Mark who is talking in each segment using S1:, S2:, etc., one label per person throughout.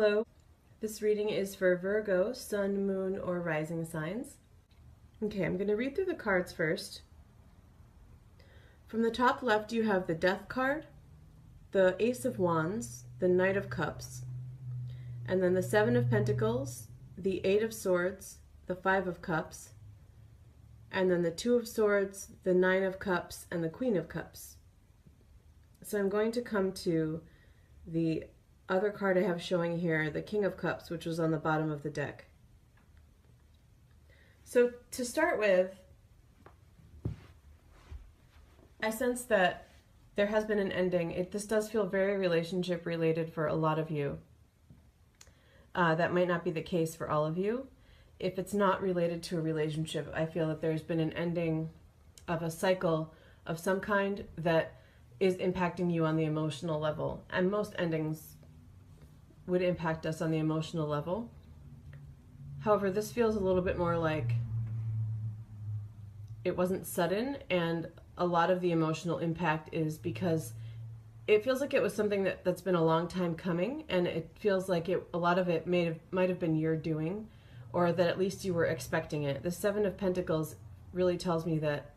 S1: Hello. This reading is for Virgo, Sun, Moon, or Rising signs. Okay, I'm going to read through the cards first. From the top left, you have the Death card, the Ace of Wands, the Knight of Cups, and then the Seven of Pentacles, the Eight of Swords, the Five of Cups, and then the Two of Swords, the Nine of Cups, and the Queen of Cups. So I'm going to come to the other card I have showing here, the King of Cups, which was on the bottom of the deck. So to start with, I sense that there has been an ending. This does feel very relationship related for a lot of you. That might not be the case for all of you. If it's not related to a relationship, I feel that there's been an ending of a cycle of some kind that is impacting you on the emotional level. And most endings would impact us on the emotional level. However, this feels a little bit more like it wasn't sudden, and a lot of the emotional impact is because it feels like it was something that's been a long time coming, and it feels like a lot of it might have been your doing, or that at least you were expecting it. The Seven of Pentacles really tells me that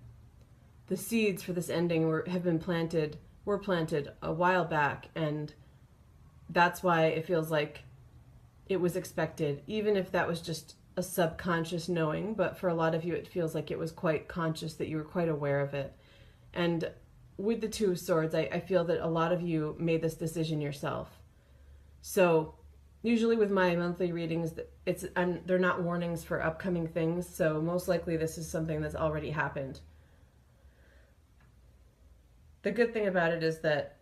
S1: the seeds for this ending were planted a while back, and that's why it feels like it was expected, even if that was just a subconscious knowing. But for a lot of you, it feels like it was quite conscious, that you were quite aware of it. And with the Two of Swords, I feel that a lot of you made this decision yourself. So usually with my monthly readings, they're not warnings for upcoming things, so most likely this is something that's already happened. The good thing about it is that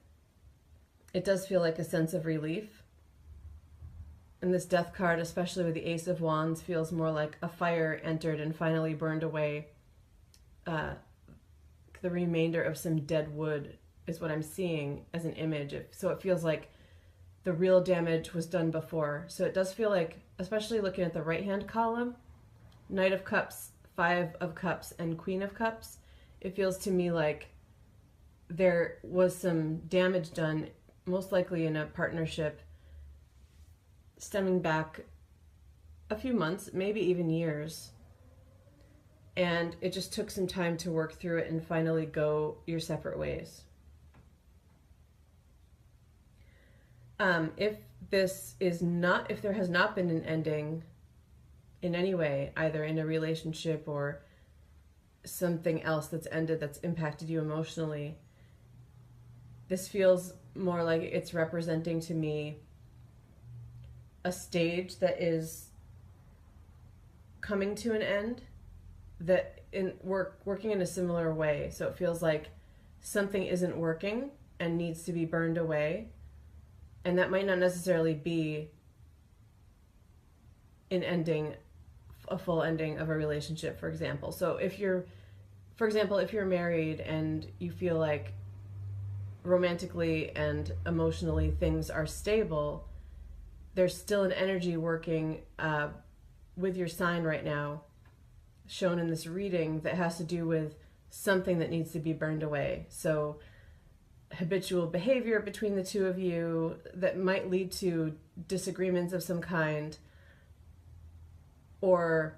S1: it does feel like a sense of relief. And this Death card, especially with the Ace of Wands, feels more like a fire entered and finally burned away. The remainder of some dead wood is what I'm seeing as an image. So it feels like the real damage was done before. So it does feel like, especially looking at the right-hand column, Knight of Cups, Five of Cups, and Queen of Cups, it feels to me like there was some damage done, most likely in a partnership, stemming back a few months, maybe even years. And it just took some time to work through it and finally go your separate ways. If there has not been an ending in any way, either in a relationship or something else that's ended that's impacted you emotionally, this feels more like it's representing to me a stage that is coming to an end, that working in a similar way. So it feels like something isn't working and needs to be burned away. And that might not necessarily be a full ending of a relationship, for example. So if you're married and you feel like romantically and emotionally things are stable, there's still an energy working with your sign right now, shown in this reading, that has to do with something that needs to be burned away. So habitual behavior between the two of you that might lead to disagreements of some kind, or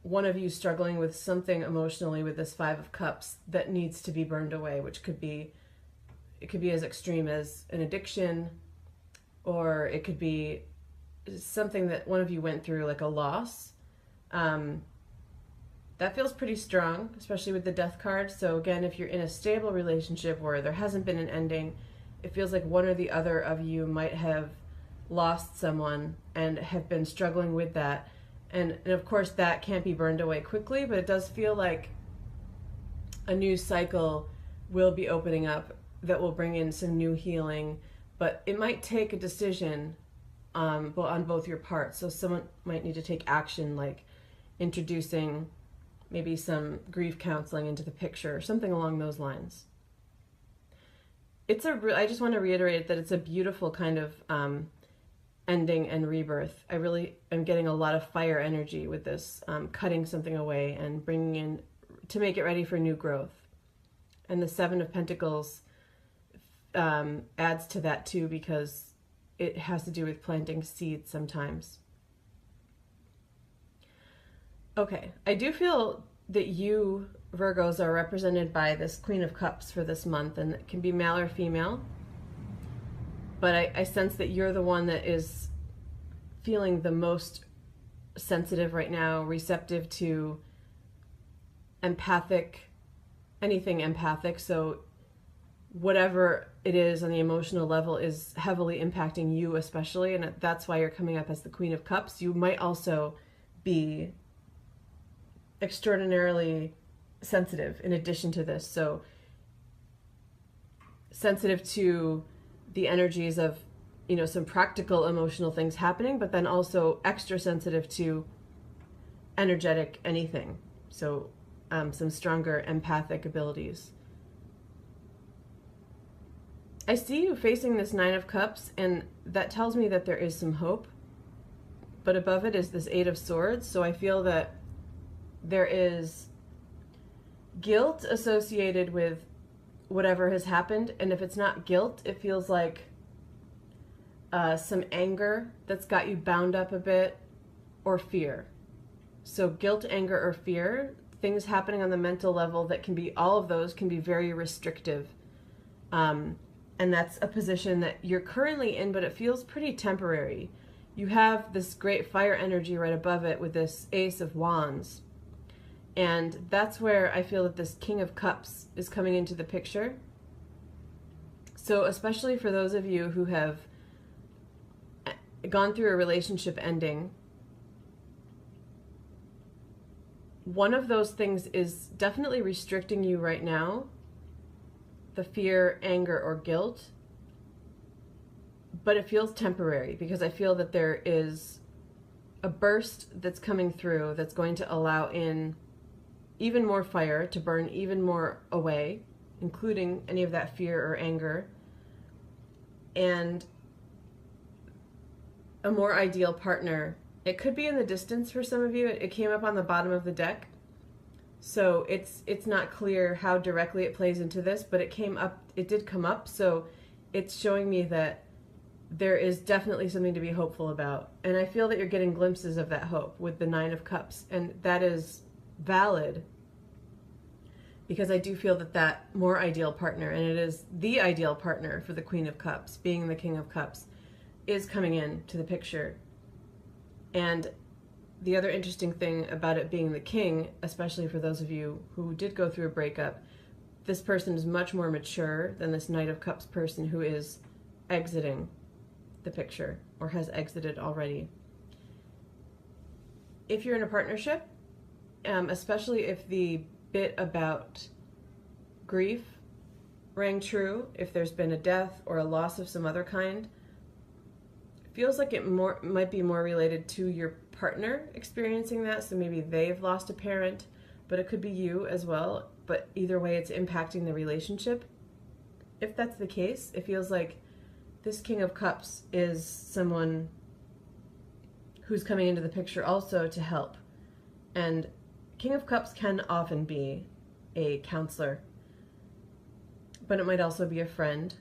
S1: one of you struggling with something emotionally with this Five of Cups that needs to be burned away, which could be as extreme as an addiction, or it could be something that one of you went through, like a loss. That feels pretty strong, especially with the Death card. So again, if you're in a stable relationship where there hasn't been an ending, it feels like one or the other of you might have lost someone and have been struggling with that. And of course, that can't be burned away quickly, but it does feel like a new cycle will be opening up that will bring in some new healing. But it might take a decision on both your parts. So someone might need to take action, like introducing maybe some grief counseling into the picture, or something along those lines. I just want to reiterate that it's a beautiful kind of ending and rebirth. I really am getting a lot of fire energy with this, cutting something away and bringing in to make it ready for new growth. And the Seven of Pentacles adds to that too, because it has to do with planting seeds sometimes. Okay, I do feel that you, Virgos, are represented by this Queen of Cups for this month, and it can be male or female. But I sense that you're the one that is feeling the most sensitive right now, receptive to anything empathic. So whatever it is on the emotional level is heavily impacting you especially, and that's why you're coming up as the Queen of Cups. You might also be extraordinarily sensitive in addition to this. So sensitive to the energies of, some practical emotional things happening, but then also extra sensitive to energetic anything. So some stronger empathic abilities. I see you facing this Nine of Cups, and that tells me that there is some hope. But above it is this Eight of Swords, so I feel that there is guilt associated with whatever has happened, and if it's not guilt, it feels like some anger that's got you bound up a bit, or fear. So guilt, anger, or fear, things happening on the mental level that can be, all of those can be very restrictive. And that's a position that you're currently in, but it feels pretty temporary. You have this great fire energy right above it with this Ace of Wands. And that's where I feel that this King of Cups is coming into the picture. So especially for those of you who have gone through a relationship ending, one of those things is definitely restricting you right now, the fear, anger, or guilt, but it feels temporary because I feel that there is a burst that's coming through that's going to allow in even more fire to burn even more away, including any of that fear or anger, and a more ideal partner. It could be in the distance for some of you. It came up on the bottom of the deck, so it's not clear how directly it plays into this, but it did come up, so it's showing me that there is definitely something to be hopeful about. And I feel that you're getting glimpses of that hope with the Nine of Cups, and that is valid because I do feel that more ideal partner, and it is the ideal partner for the Queen of Cups, being the King of Cups, is coming in to the picture. And the other interesting thing about it being the king, especially for those of you who did go through a breakup, this person is much more mature than this Knight of Cups person who is exiting the picture or has exited already. If you're in a partnership, especially if the bit about grief rang true, if there's been a death or a loss of some other kind, feels like it might be more related to your partner experiencing that. So maybe they've lost a parent, but it could be you as well. But either way, it's impacting the relationship. If that's the case, it feels like this King of Cups is someone who's coming into the picture also to help. And King of Cups can often be a counselor, but it might also be a friend.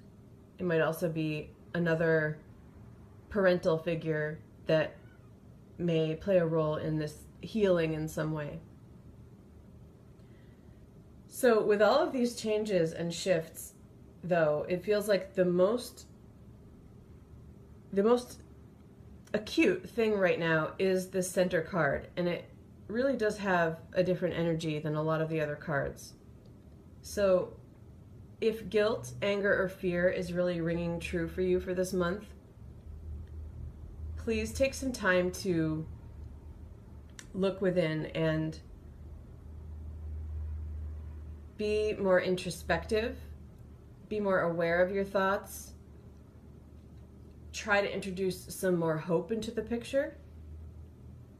S1: It might also be another parental figure that may play a role in this healing in some way. So with all of these changes and shifts, though, it feels like the most acute thing right now is the center card, and it really does have a different energy than a lot of the other cards. So if guilt, anger, or fear is really ringing true for you for this month, please take some time to look within and be more introspective, be more aware of your thoughts, try to introduce some more hope into the picture,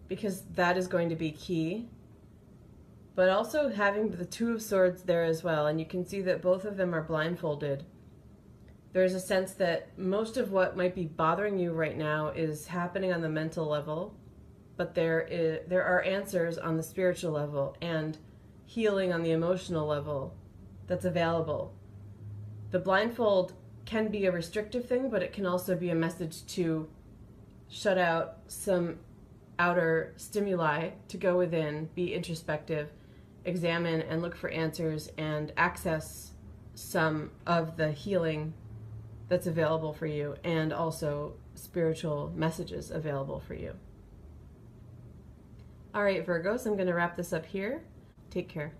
S1: because that is going to be key. But also having the Two of Swords there as well, and you can see that both of them are blindfolded. There's a sense that most of what might be bothering you right now is happening on the mental level, but there are answers on the spiritual level and healing on the emotional level that's available. The blindfold can be a restrictive thing, but it can also be a message to shut out some outer stimuli, to go within, be introspective, examine and look for answers, and access some of the healing that's available for you, and also spiritual messages available for you. All right, Virgos, I'm going to wrap this up here. Take care.